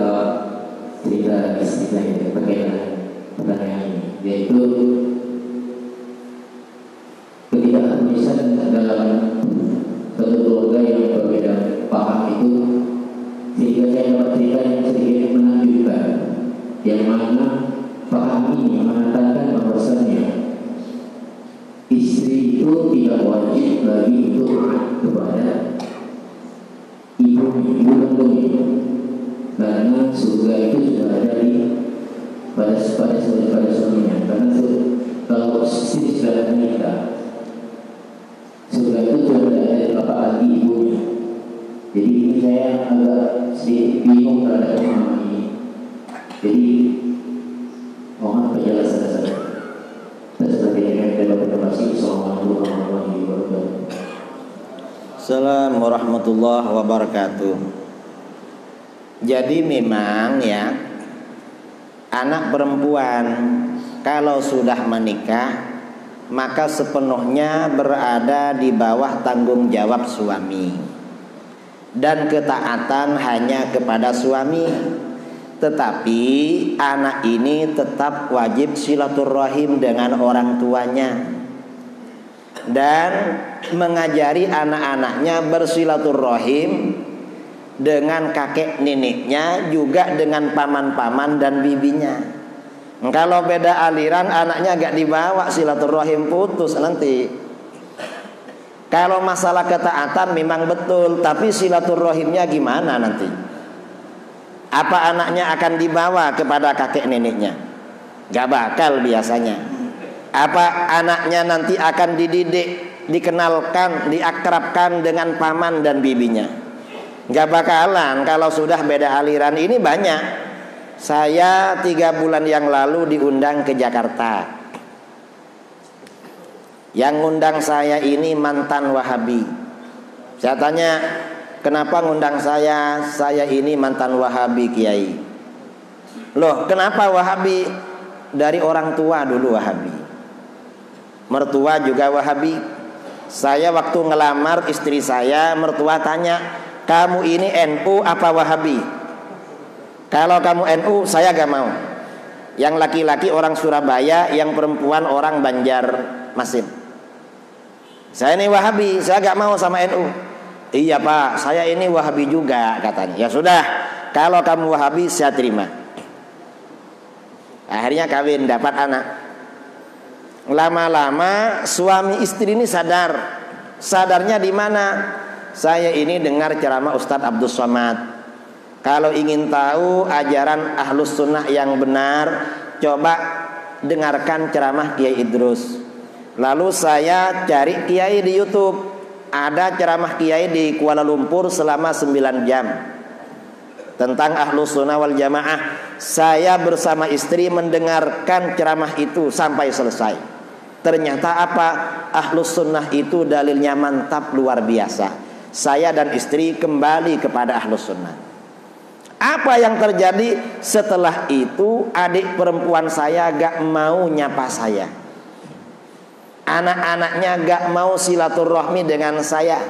istri saya terkait dengan pertanyaan ini, yaitu ketidakharmonisan dalam satu keluarga yang berbeda paham itu, sehingga saya dapat cerita yang sedikit menakjubkan, yang mana paham ini mengatakan bahwasannya istri itu tidak wajib lagi untuk taat kepada ibu kandungnya, karena surga itu sudah ada pada suaminya. Karena kalau istri sudah menikah, surga itu sudah ada di bapak lagi ibunya. Jadi ini saya agak sedikit bingung terhadap pemahaman ini. Jadi mohon penjelasan saya. Assalamualaikum warahmatullahi wabarakatuh. Jadi memang ya, anak perempuan kalau sudah menikah maka sepenuhnya berada di bawah tanggung jawab suami, dan ketaatan hanya kepada suami. Tetapi anak ini tetap wajib silaturahim dengan orang tuanya dan mengajari anak-anaknya bersilaturahim dengan kakek neneknya, juga dengan paman-paman dan bibinya. Kalau beda aliran, anaknya gak dibawa silaturahim, putus nanti. Kalau masalah ketaatan memang betul, tapi silaturahimnya gimana nanti? Apa anaknya akan dibawa kepada kakek neneknya? Gak bakal biasanya. Apa anaknya nanti akan dididik, dikenalkan, diakrabkan dengan paman dan bibinya? Gak bakalan. Kalau sudah beda aliran. Ini banyak. Saya 3 bulan yang lalu diundang ke Jakarta. Yang ngundang saya ini mantan Wahabi. Saya tanya, kenapa ngundang saya? Saya ini mantan Wahabi, Kiai. Loh, kenapa Wahabi? Dari orang tua dulu Wahabi, mertua juga Wahabi. Saya waktu ngelamar istri saya, mertua tanya, kamu ini NU apa Wahabi? Kalau kamu NU, saya gak mau. Yang laki-laki orang Surabaya, yang perempuan orang Banjarmasin. Saya ini Wahabi, saya gak mau sama NU. Iya Pak, saya ini Wahabi juga, katanya. Ya sudah, kalau kamu Wahabi saya terima. Akhirnya kawin, dapat anak. Lama-lama suami istri ini sadar. Sadarnya di mana? Saya ini dengar ceramah Ustadz Abdul Somad. Kalau ingin tahu ajaran Ahlus Sunnah yang benar, coba dengarkan ceramah Kiai Idrus. Lalu saya cari Kiai di YouTube. Ada ceramah Kiai di Kuala Lumpur selama 9 jam tentang Ahlus Sunnah wal Jamaah. Saya bersama istri mendengarkan ceramah itu sampai selesai. Ternyata apa? Ahlus Sunnah itu dalilnya mantap, luar biasa. Saya dan istri kembali kepada Ahlus Sunnah. Apa yang terjadi setelah itu? Adik perempuan saya gak mau nyapa saya. Anak-anaknya gak mau silaturahmi dengan saya.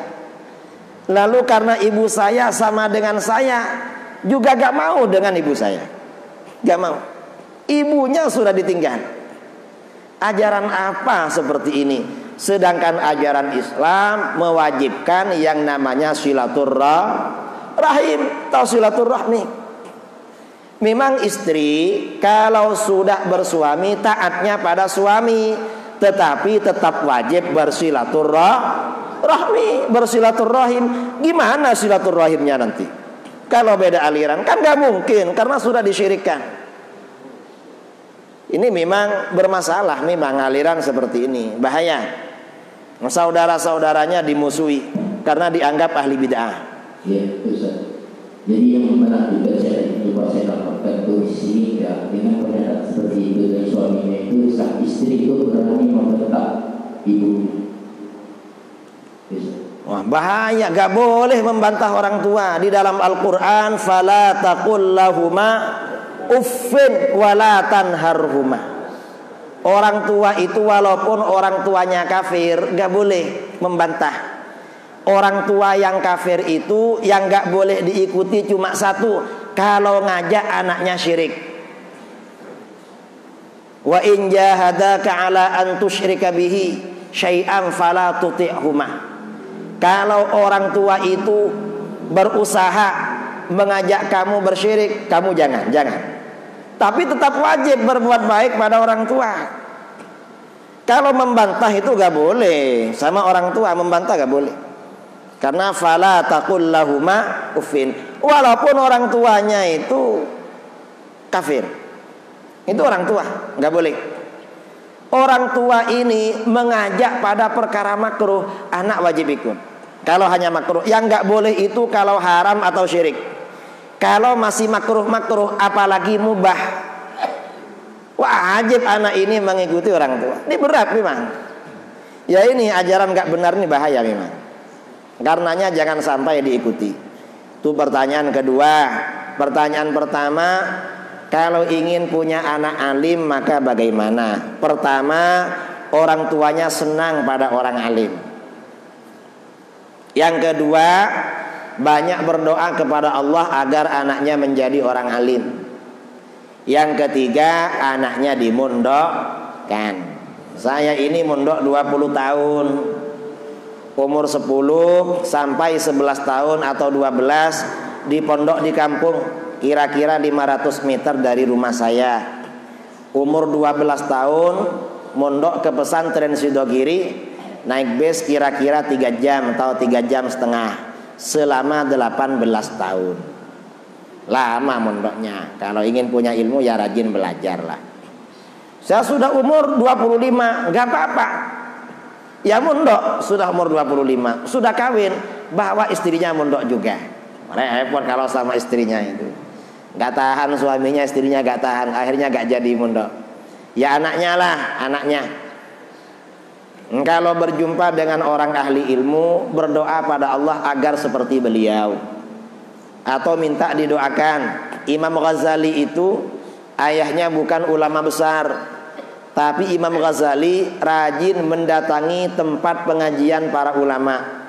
Lalu karena ibu saya sama dengan saya, juga gak mau dengan ibu saya. Gak mau. Ibunya sudah ditinggal. Ajaran apa seperti ini? Sedangkan ajaran Islam mewajibkan yang namanya silaturahim atau silaturahmi. Memang istri kalau sudah bersuami taatnya pada suami, tetapi tetap wajib bersilaturahmi, bersilaturahim. Gimana silaturahimnya nanti? Kalau beda aliran kan gak mungkin, karena sudah disyirikkan. Ini memang bermasalah, memang aliran seperti ini bahaya. saudara-saudaranya dimusuhi karena dianggap ahli bid'ah. Ya, Ustaz. Jadi yang pernah juga saya dapatkan tuh di sini ya, dengan pernyataan seperti itu dari suaminya itu, sang istri itu berani membentak ibunya. Wah, bahaya, gak boleh membantah orang tua. Di dalam Al-Quran, fala taqul lahuma uffin wala tanharhuma. Orang tua itu walaupun orang tuanya kafir, gak boleh membantah. Orang tua yang kafir itu yang gak boleh diikuti cuma satu, kalau ngajak anaknya syirik. Wa in jahadaka ala an tusyrika bihi syai'an fala tuti'huma. Kalau orang tua itu berusaha mengajak kamu bersyirik, kamu jangan. Tapi tetap wajib berbuat baik pada orang tua. Kalau membantah itu gak boleh. Sama orang tua membantah gak boleh. Karena fala taqul lahuma uffin. Walaupun orang tuanya itu kafir, itu orang tua, gak boleh. Orang tua ini mengajak pada perkara makruh, anak wajib ikut. Kalau hanya makruh, yang nggak boleh itu kalau haram atau syirik. Kalau masih makruh, apalagi mubah, wajib anak ini mengikuti orang tua. Ini berat memang. Ya ini ajaran nggak benar, ini bahaya memang. Karenanya jangan sampai diikuti. Itu pertanyaan kedua. Pertanyaan pertama, kalau ingin punya anak alim maka bagaimana? Pertama, orang tuanya senang pada orang alim. Yang kedua, banyak berdoa kepada Allah agar anaknya menjadi orang alim. Yang ketiga, anaknya dimondokkan. Saya ini mondok 20 tahun. Umur 10 sampai 11 tahun atau 12 di pondok di kampung, kira-kira 500 meter dari rumah saya. Umur 12 tahun mondok ke pesantren Sidogiri. Naik bus kira-kira 3 jam atau 3 jam setengah selama 18 tahun. Lama mondoknya. Kalau ingin punya ilmu ya rajin belajar lah. Saya sudah umur 25, gak apa-apa. Ya mondok, sudah umur 25, sudah kawin, bawa istrinya mondok juga. Repot kalau sama istrinya itu. Gak tahan suaminya, istrinya gak tahan, akhirnya gak jadi mondok. Ya anaknya lah, anaknya. Kalau berjumpa dengan orang ahli ilmu, berdoa pada Allah agar seperti beliau, atau minta didoakan. Imam Ghazali itu ayahnya bukan ulama besar, tapi Imam Ghazali rajin mendatangi tempat pengajian para ulama.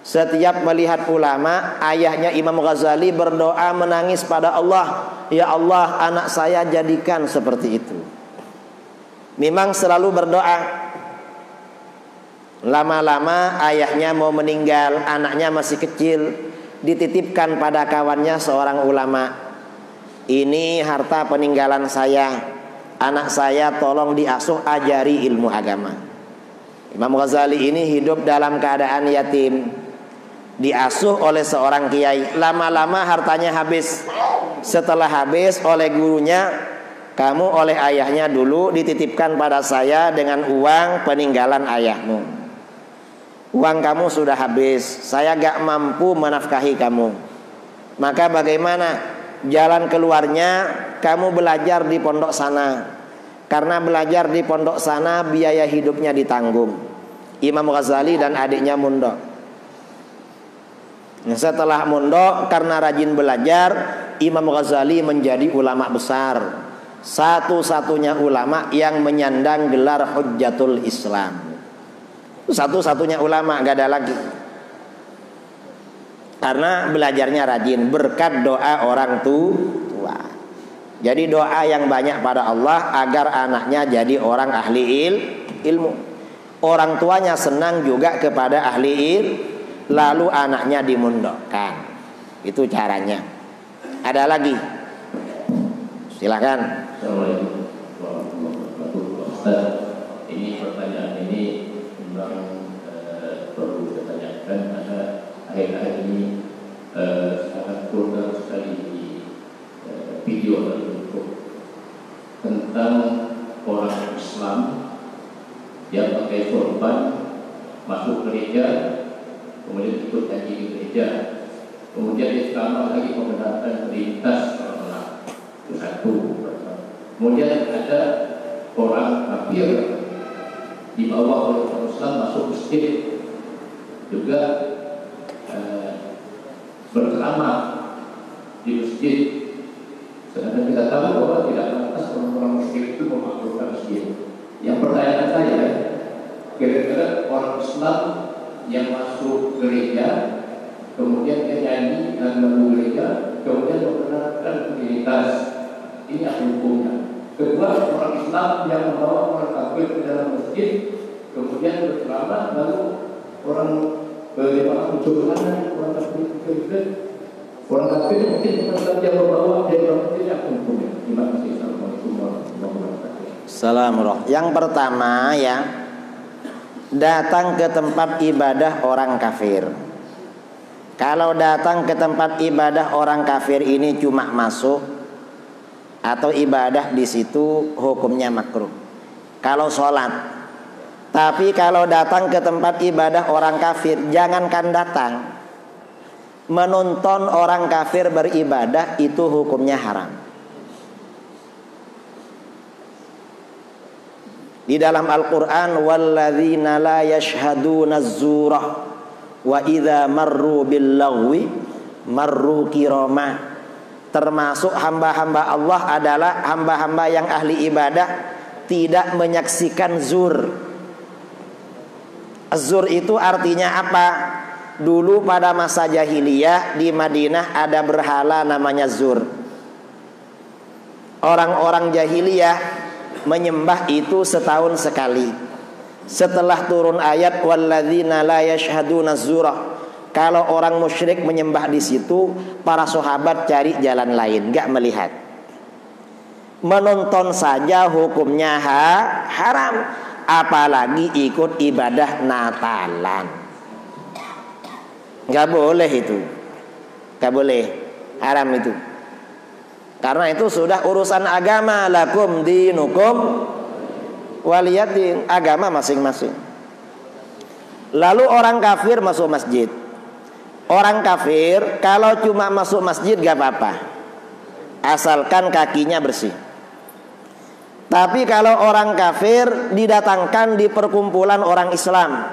Setiap melihat ulama, ayahnya Imam Ghazali berdoa menangis pada Allah, ya Allah, anak saya jadikan seperti itu. Memang selalu berdoa. Lama-lama ayahnya mau meninggal, anaknya masih kecil, dititipkan pada kawannya seorang ulama. Ini harta peninggalan saya, anak saya tolong diasuh, ajari ilmu agama. Imam Ghazali ini hidup dalam keadaan yatim, diasuh oleh seorang kiai. Lama-lama hartanya habis. Setelah habis oleh gurunya, kamu oleh ayahnya dulu dititipkan pada saya dengan uang peninggalan ayahmu. Uang kamu sudah habis, saya gak mampu menafkahi kamu. Maka bagaimana? Jalan keluarnya kamu belajar di pondok sana. Karena belajar di pondok sana biaya hidupnya ditanggung. Imam Ghazali dan adiknya mondok. Setelah mondok, karena rajin belajar, Imam Ghazali menjadi ulama besar, satu-satunya ulama yang menyandang gelar Hujjatul Islam. Satu-satunya ulama, gak ada lagi. Karena belajarnya rajin, berkat doa orang tua. Jadi doa yang banyak pada Allah agar anaknya jadi orang ahli ilmu. Orang tuanya senang juga kepada ahli ilmu, lalu anaknya dimondokkan. Itu caranya. Ada lagi? Silakan. Assalamualaikum warahmatullahi wabarakatuh. Ini pertanyaan ini memang perlu ditanyakan karena akhir-akhir ini sangat vulgar sekali di video dan YouTube tentang orang Islam yang pakai sorban masuk gereja, kemudian ikut ngaji di gereja, kemudian dia tambah lagi pembenaran lintas orang, itu satu. Kemudian ada orang kafir dibawa oleh orang Islam masuk masjid, juga berceramah di masjid. Sedangkan kita tahu bahwa tidak lantas orang-orang musyrik itu memakmurkan masjid. Yang pertanyaan saya, kira-kira orang Islam yang masuk gereja, kemudian dia nyanyi dan lagu gereja, kemudian membenarkan komunitas, ini apa hukumnya? Kedua, orang Islam yang membawa orang kafir ke dalam masjid, kemudian berceramah, lalu orang bagaimana mencoba orang kafir orang kafir mungkin bukan saja membawa dia dalam masjid, apa hukumnya? Terima kasih. Assalamualaikum warahmatullahi wabarakatuh. Assalamualaikum. Yang pertama ya, datang ke tempat ibadah orang kafir. Kalau datang ke tempat ibadah orang kafir ini cuma masuk atau ibadah di situ, hukumnya makruh. Kalau sholat. Tapi kalau datang ke tempat ibadah orang kafir, jangankan datang, menonton orang kafir beribadah itu hukumnya haram. Di dalam Al-Quran, walladzina la yashhaduna az-zura wa idza marru bil lagwi marru kirama. Termasuk hamba-hamba Allah adalah hamba-hamba yang ahli ibadah tidak menyaksikan zur. Az-zur itu artinya apa? Dulu pada masa jahiliyah di Madinah ada berhala namanya zur. Orang-orang jahiliyah menyembah itu setahun sekali. Setelah turun ayat walladzina la yashhaduna zura, kalau orang musyrik menyembah di situ, para sahabat cari jalan lain, enggak melihat. Menonton saja hukumnya haram, apalagi ikut ibadah Natalan. Enggak boleh itu. Enggak boleh. Haram itu. Karena itu sudah urusan agama, lakum dinukum waliyadin, agama masing-masing. Lalu orang kafir masuk masjid. Orang kafir kalau cuma masuk masjid gak apa-apa, asalkan kakinya bersih. Tapi kalau orang kafir didatangkan di perkumpulan orang Islam,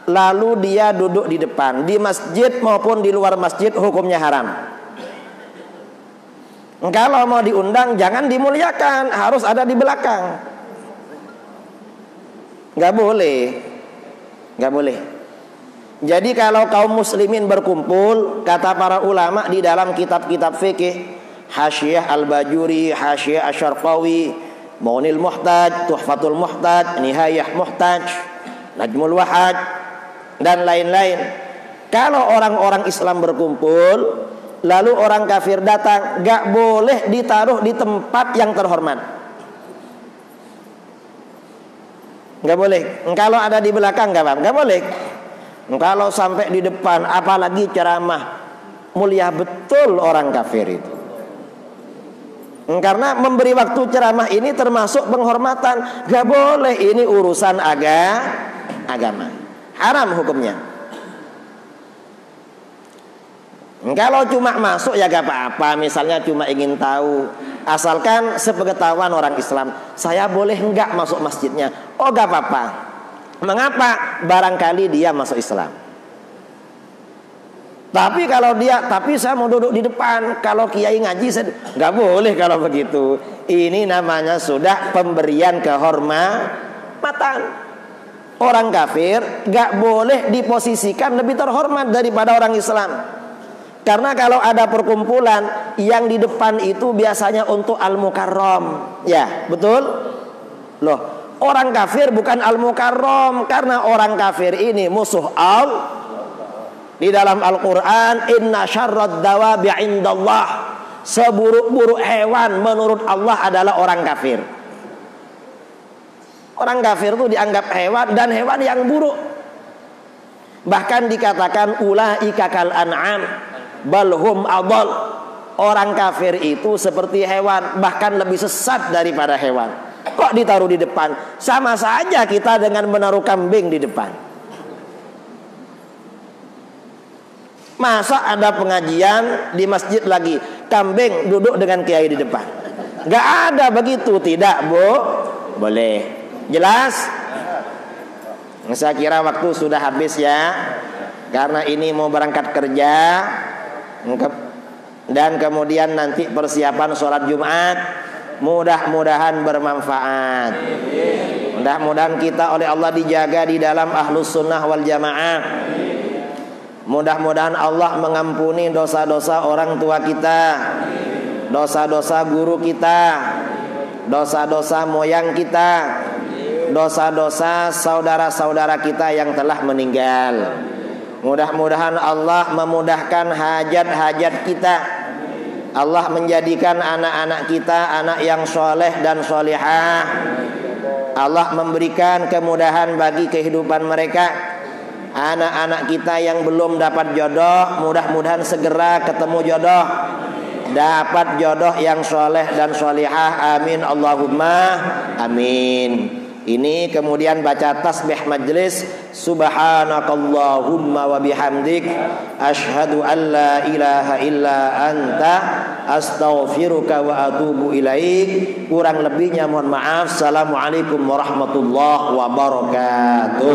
lalu dia duduk di depan, di masjid maupun di luar masjid, hukumnya haram. Kalau mau diundang jangan dimuliakan, harus ada di belakang. Gak boleh. Gak boleh. Jadi kalau kaum muslimin berkumpul, kata para ulama di dalam kitab-kitab fikih, Hasyiah Al-Bajuri, Hasyiah Asy-Syarqawi, Maunil Muhtaj, Tuhfatul Muhtaj, Nihayah Muhtaj, Najmul Wahaj, dan lain-lain. Kalau orang-orang Islam berkumpul, lalu orang kafir datang, gak boleh ditaruh di tempat yang terhormat. Gak boleh. Kalau ada di belakang gak apa-apa, gak boleh. Kalau sampai di depan, apalagi ceramah, mulia betul orang kafir itu. Karena memberi waktu ceramah ini termasuk penghormatan. Gak boleh, ini urusan agama. Haram hukumnya. Kalau cuma masuk ya gak apa-apa, misalnya cuma ingin tahu, asalkan sepengetahuan orang Islam, saya boleh enggak masuk masjidnya? Oh gak apa-apa. Mengapa? Barangkali dia masuk Islam. Tapi kalau dia, tapi saya mau duduk di depan, kalau kiai ngaji saya gak boleh kalau begitu. Ini namanya sudah pemberian kehormatan. Orang kafir gak boleh diposisikan lebih terhormat daripada orang Islam. Karena kalau ada perkumpulan, yang di depan itu biasanya untuk al-mukarram. Ya, betul? Loh, orang kafir bukan al-mukarram, karena orang kafir ini musuh Allah. Di dalam Al-Quran, inna syarrad dawabi indallah, seburuk-buruk hewan menurut Allah adalah orang kafir. Orang kafir itu dianggap hewan, dan hewan yang buruk. Bahkan dikatakan ulaika kal an'am balhum adal. Orang kafir itu seperti hewan, bahkan lebih sesat daripada hewan. Kok ditaruh di depan? Sama saja kita dengan menaruh kambing di depan. Masa ada pengajian di masjid lagi, kambing duduk dengan kiai di depan? Gak ada begitu, tidak boleh. Jelas? Saya kira waktu sudah habis ya, karena ini mau berangkat kerja dan kemudian nanti persiapan sholat Jumat. Mudah-mudahan bermanfaat. Mudah-mudahan kita oleh Allah dijaga di dalam ahlus sunnah wal jamaah. Mudah-mudahan Allah mengampuni dosa-dosa orang tua kita, dosa-dosa guru kita, dosa-dosa moyang kita, dosa-dosa saudara-saudara kita yang telah meninggal. Mudah-mudahan Allah memudahkan hajat-hajat kita. Allah menjadikan anak-anak kita anak yang soleh dan solihah. Allah memberikan kemudahan bagi kehidupan mereka. Anak-anak kita yang belum dapat jodoh, mudah-mudahan segera ketemu jodoh, dapat jodoh yang soleh dan solihah. Amin Allahumma amin. Ini kemudian baca tasbih majlis, subhanakallahumma wa bihamdik, asyhadu an la ilaha illa anta, astaghfiruka wa atubu ilaik. Kurang lebihnya mohon maaf. Assalamualaikum warahmatullahi wabarakatuh.